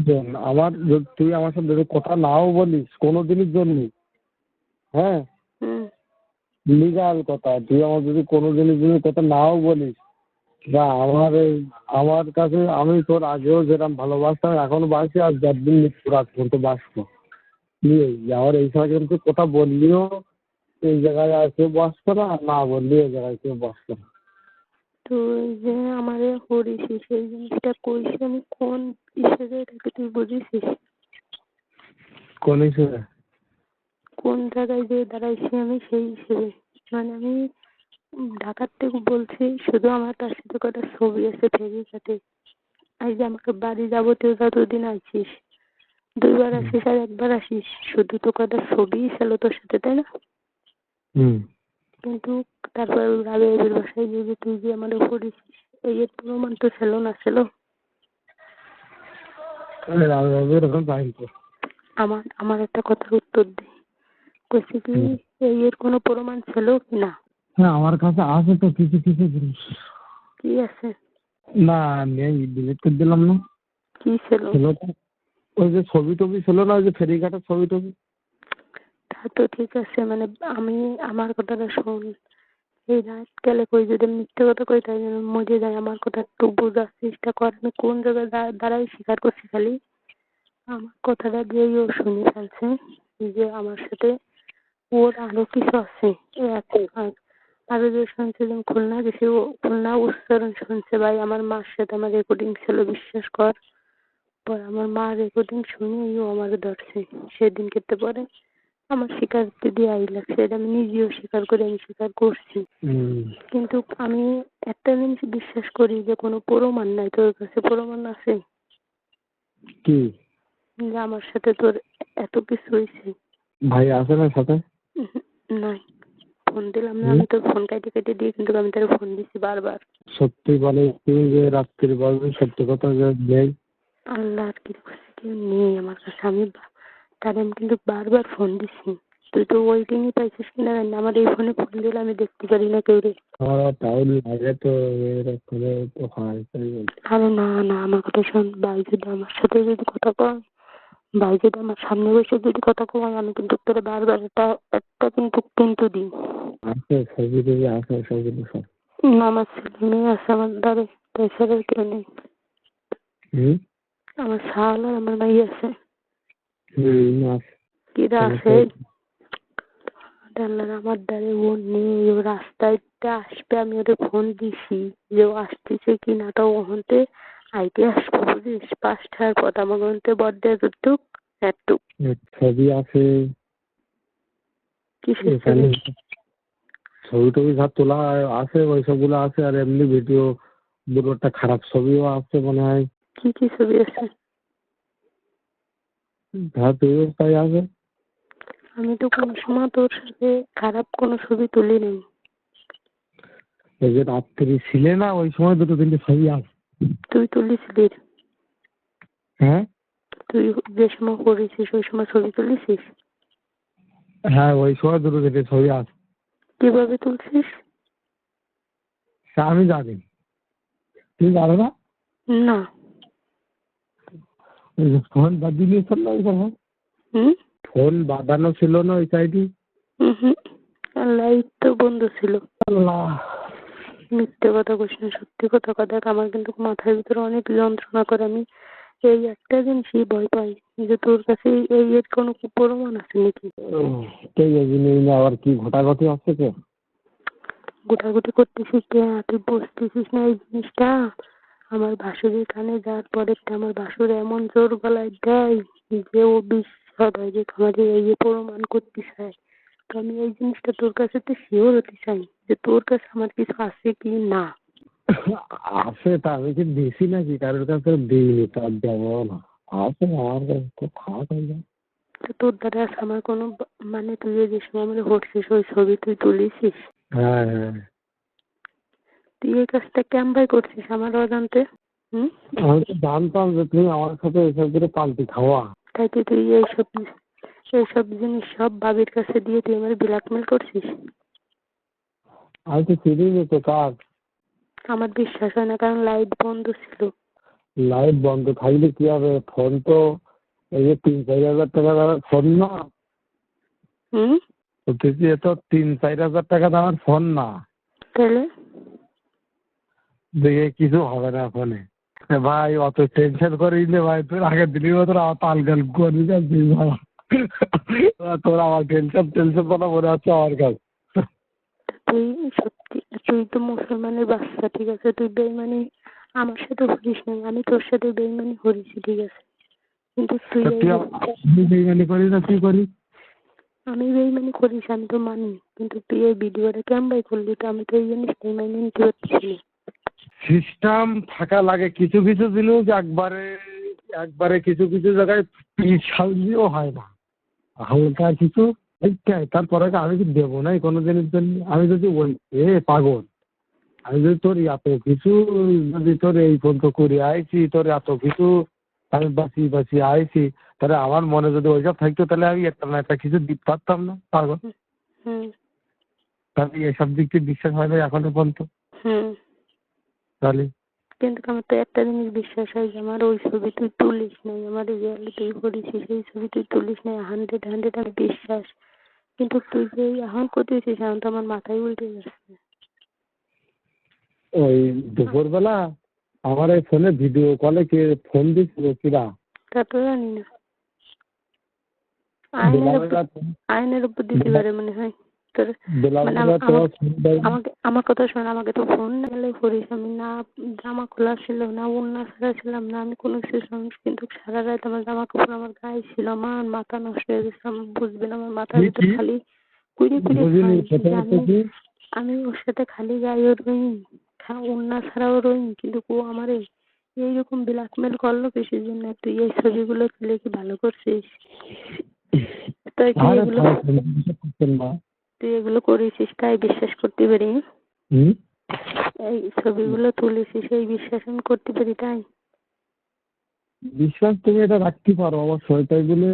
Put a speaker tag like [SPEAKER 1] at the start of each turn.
[SPEAKER 1] শোন, তুই আমার সাথে যদি কথা নাও বলিস কোনোদিনের জন্য, হ্যাঁ, লিগাল কথা, তুই আমার যদি কোনোদিনের জন্য কথা নাও বলিস, বা আমার কাছে আমি তোর আগেও যেরকম ভালোবাসতাম এখনো বাসি, আর যতদিন মৃত্যুর আগ পর্যন্ত বাসবো। আমার এই সময় কিন্তু কথা বললিও এই জায়গায় আর কেউ বসতো না, আর না বললি এই জায়গায় কেউ বসতো না।
[SPEAKER 2] তুই যে আমারে হরিছিস সেই জিনিসটা কইছি আমি কোন হিসেবে এটাকে তুই বুঝেছিস?
[SPEAKER 1] কোন হিসেবে?
[SPEAKER 2] কোন জায়গায় যে দাঁড়াইছি আমি সেই হিসেবে, মানে আমি ঢাকার থেকে বলছি, শুধু আমার তার সাথে কটা ছবি আছে ফেরিঘাটে। এই যে আমাকে বাড়ি যাবতীয় যতদিন আসিস, 2বার আসিস আর 1বার আসিস, শুধু তো কটা ছবি ছিল তোর সাথে, তাই না? কিন্তু তারপর রাবের বাসায় গিয়ে যে তুই যে আমাদের করেছিস, এই এর প্রমাণ তো ছিল না ছিল? আমার একটা কথার উত্তর দে, কইছি কি এই এর কোনো প্রমাণ ছিল কি না?
[SPEAKER 1] হ্যাঁ, আমার কাছে আছে তো কিছু কিছু জিনিস।
[SPEAKER 2] কি আছে?
[SPEAKER 1] না, নেই, ডিলিট করে দিলাম না।
[SPEAKER 2] কি ছিল?
[SPEAKER 1] ওই যে ছবি টবি ছিল না, ওই যে ফেরিঘাটের ছবি টবি।
[SPEAKER 2] তা তো ঠিক আছে, মানে আমি আমার কথাটা শোন, এই রাত গেলে কই যদি মিথ্যে কথা কই তাই জন্য মজে যায়, আমার কথা একটু বোঝার চেষ্টা কর। আমি কোন জায়গায় দাঁড়াই স্বীকার করছি, খালি আমার কথাটা দিয়েই ও শুনে ফেলছে যে আমার সাথে ওর আরো কিছু আছে। আরো যে শুনছিলাম খুলনা গেছে, ও খুলনা উচ্চারণ শুনছে ভাই, আমার মার সাথে আমার রেকর্ডিং ছিল, বিশ্বাস কর। পর আমার মা রেকর্ডিং শুনে ও আমার ধরছে সেদিন কেটে পরে আমার স্বীকার দিয়ে আই লাগছে, এটা আমি নিজেও স্বীকার করে আমি স্বীকার করছি। কিন্তু আমি একটা জিনিস বিশ্বাস করি যে কোনো প্রমাণ নাই। তোর কাছে প্রমাণ আছে
[SPEAKER 1] কি
[SPEAKER 2] যে আমার সাথে তোর এত কিছু হয়েছে?
[SPEAKER 1] ভাই আছে না সাথে?
[SPEAKER 2] নাই, ফোন দিলাম না আমি, তোর ফোন কেটে কেটে দিয়ে, কিন্তু আমি তোর ফোন দিছি বারবার।
[SPEAKER 1] সত্যি বলে তুই যে রাত্রির বলবি, সত্যি কথা যে নেই?
[SPEAKER 2] আল্লাহ আর কি করছে, কেউ নেই আমার কাছে। তার আমি কিন্তু বারবার ফোন দিছি, তুই তো ওয়েটিংই পাইছিস কিনা জানি না। আমার এই ফোনে ফোন দিলে আমি দেখতে পারি না কেউ রে।
[SPEAKER 1] তাও লাগে তো, এরকম তো হয়।
[SPEAKER 2] আরে না না, আমার কথা শোন, ভাই যদি আমার সাথে যদি কথা কয়, ভাই যদি আমার সামনে বসে যদি কথা কয়, আমি কিন্তু তোর বারবার একটা কিন্তু দিই।
[SPEAKER 1] আছে ছবি টবি আছে, সেগুলো সব।
[SPEAKER 2] না, আমার ছেলে মেয়ে আছে আমার দ্বারে, তাছাড়া কেউ নেই। আমার শাল আর আমার ভাই আছে। কিরা আছে? আমার দ্বারে ও নেই, ও রাস্তায় আসবে, আমি ওদের ফোন দিছি যে ও আসতেছে কিনা, তো ওখানতে আইতে আসবো বুঝিস। 5টার পর আমার ওখানতে বড্ডে এতটুক একটু
[SPEAKER 1] ছবি আছে।
[SPEAKER 2] কিসের ছবি?
[SPEAKER 1] ছবি টবি যা তোলা আছে ওই সবগুলো আছে, আর এমনি ভিডিও দুটো একটা খারাপ ছবিও আছে মনে হয়।
[SPEAKER 2] কি কি ছবি আছে?
[SPEAKER 1] তাই আছে।
[SPEAKER 2] আমি তো কোনো সময় তোর সাথে খারাপ কোনো ছবি তুলি নেই।
[SPEAKER 1] এই যে রাত্রি ছিলে না, ওই সময় দুটো তিনটে ছবি আছে।
[SPEAKER 2] তুই তুলিছিলি?
[SPEAKER 1] হ্যাঁ,
[SPEAKER 2] তুই যে সময় করেছিস ওই সময় ছবি তুলেছিস?
[SPEAKER 1] হ্যাঁ, ওই সময় দুটো তিনটে ছবি আছে।
[SPEAKER 2] কিভাবে তুলছিস?
[SPEAKER 1] আমি জানি, তুমি জানো না?
[SPEAKER 2] না।
[SPEAKER 1] ফোন বাজিয়ে ছিল না ওই সময়? ফোন বাঁধানো ছিল না ওই সাইডে?
[SPEAKER 2] লাইট তো বন্ধ ছিল।
[SPEAKER 1] আল্লাহ,
[SPEAKER 2] মিথ্যে কথা বলছি না, সত্যি কথা কথা। আমার কিন্তু মাথার ভিতরে অনেক যন্ত্রণা করে। আমি এই একটা জিনিসই ভয় পাই যে তোর কাছে এই এর কোনো প্রমাণ আছে নাকি?
[SPEAKER 1] আবার কি ঘটাঘটি আছে তো?
[SPEAKER 2] গোটাগুটি করতেছিস কে? তুই বুঝতেছিস না এই জিনিসটা? আমার ভাসুরের কানে যাওয়ার পরে আমার ভাসুর এমন জোর গলায় দেয় যে ও বিশ্বাস হয় যে আমাদের এই প্রমাণ করতে চায়। তো আমি এই জিনিসটা তোর কাছে তো শিওর হতে চাই যে তোর কাছে আমার কিছু আছে কি না।
[SPEAKER 1] আছে, তা আমি কি দিছি নাকি কারোর কাছে? দিইনি, তার দেবো না। আছে আমার কাছে, তো খারাপ হয়ে যায়।
[SPEAKER 2] তোর দ্বারা আমার কোনো মানে তুই যে সময় আমাদের হচ্ছিস ওই ছবি তুই তুলেছিস?
[SPEAKER 1] হ্যাঁ, হ্যাঁ।
[SPEAKER 2] তুই এই কাজটা কেমন করছিস আমার অজান্তে?
[SPEAKER 1] আমি তো জানতাম যে তুমি আমার সাথে এসব করে পাল্টি খাওয়া।
[SPEAKER 2] তাই তুই এইসব জিনিস সব বাবির কাছে দিয়ে তুই আমার ব্ল্যাকমেল করছিস?
[SPEAKER 1] আমি তো চিনি তো কাজ।
[SPEAKER 2] আমার বিশ্বাস হয় না, কারণ লাইট বন্ধ ছিল।
[SPEAKER 1] লাইট বন্ধ থাকলে কি হবে? ফোন তো এই যে 3-4 হাজার টাকা দামের ফোন না। বলতেছি এ তো 3-4 হাজার টাকা দামের ফোন না।
[SPEAKER 2] তাহলে
[SPEAKER 1] দেখে কিছু হবে না ফোনে। ভাই অত টেনশন করিস নে ভাই, তোর আগের দিনই মতো আমার তালগাল করবি যাচ্ছিস ভাড়া। তোর আমার টেনশন কথা মনে হচ্ছে আমার কাছে।
[SPEAKER 2] তুই সত্যি, তুই তো মুসলমানের বাচ্চা, ঠিক আছে? তুই বেইমানি আমার সাথে করিস নাই, আমি তোর সাথে বেইমানি করেছি, ঠিক আছে? কিন্তু তুই
[SPEAKER 1] বেইমানি করিস না, তুই করিস?
[SPEAKER 2] আমি বেইমানি করিস আমি তো মানি, কিন্তু তুই এই ভিডিওটা কেমন ভাই করলি? তো আমি তো এই জিনিসটাই মাইনে নিতে পারছি না।
[SPEAKER 1] সিস্টেম থাকা লাগে কিছু কিছু জিনিস, একবারে কিছু কিছু জায়গায় সাহায্যও হয় না, হালকা কিছু এইটাই। তারপরে আমি কি দেবো না কোনো জিনিস জন্য? আমি যদি ওই পাগল, আমি যদি তোর এত কিছু, যদি তোর এই পর্যন্ত করে আইছি, তোর এত কিছু আমি বাঁচিয়ে আইছি, তাহলে আমার মনে যদি ওইসব থাকতো তাহলে আমি একটা না একটা কিছু দিতে পারতাম না? পাগল। তাহলে এসব দিক থেকে বিশ্বাস হয় না এখনো পর্যন্ত? তাহলে
[SPEAKER 2] কিন্তু আমার তো একটা জিনিস বিশ্বাস হয় যে আমার ওই ছবি তুই তুলিস নাই, আমার রিয়ালি তুই করেছিস সেই ছবি তুই তুলিস নাই, 100 আমি বিশ্বাস। কিন্তু তুই যে এখন করতেছিস এখন তো আমার মাথায় উল্টে যাচ্ছে।
[SPEAKER 1] ওই দুপুরবেলা আমার এই ফোনে ভিডিও কলে কে ফোন দিচ্ছিল কিরা?
[SPEAKER 2] তা তো জানি না, আইনের উপর দিতে পারে মনে হয় তোর। মানে আমার কথা শোন, আমাকে তো ফোন নালে করিস, আমি না জামা খোলা ছিল না, ওড়না ছাড়া ছিলাম না, আমি কোনো কিছু কিন্তু সারা রাত আমার জামা কাপড় আমার গায়ে ছিল, আমার মাথা নষ্ট হয়ে গেছে। আমি বুঝবি না, আমার মাথার ভিতর খালি কুড়ি আমি ওর সাথে খালি গায়ে রই, ওড়না ছাড়াও রই, কিন্তু ও আমার এইরকম ব্ল্যাকমেল করলো কিসের জন্য? তুই এই ছবিগুলো তুলে কি ভালো করছিস? তুই এগুলো করেছিস তাই বিশ্বাস করতে পারি? এই ছবিগুলো তুলেছিস এই বিশ্বাস আমি করতে পারি তাই?
[SPEAKER 1] বিশ্বাস তুমি এটা রাখতে পারো অবশ্যই, তাই বলে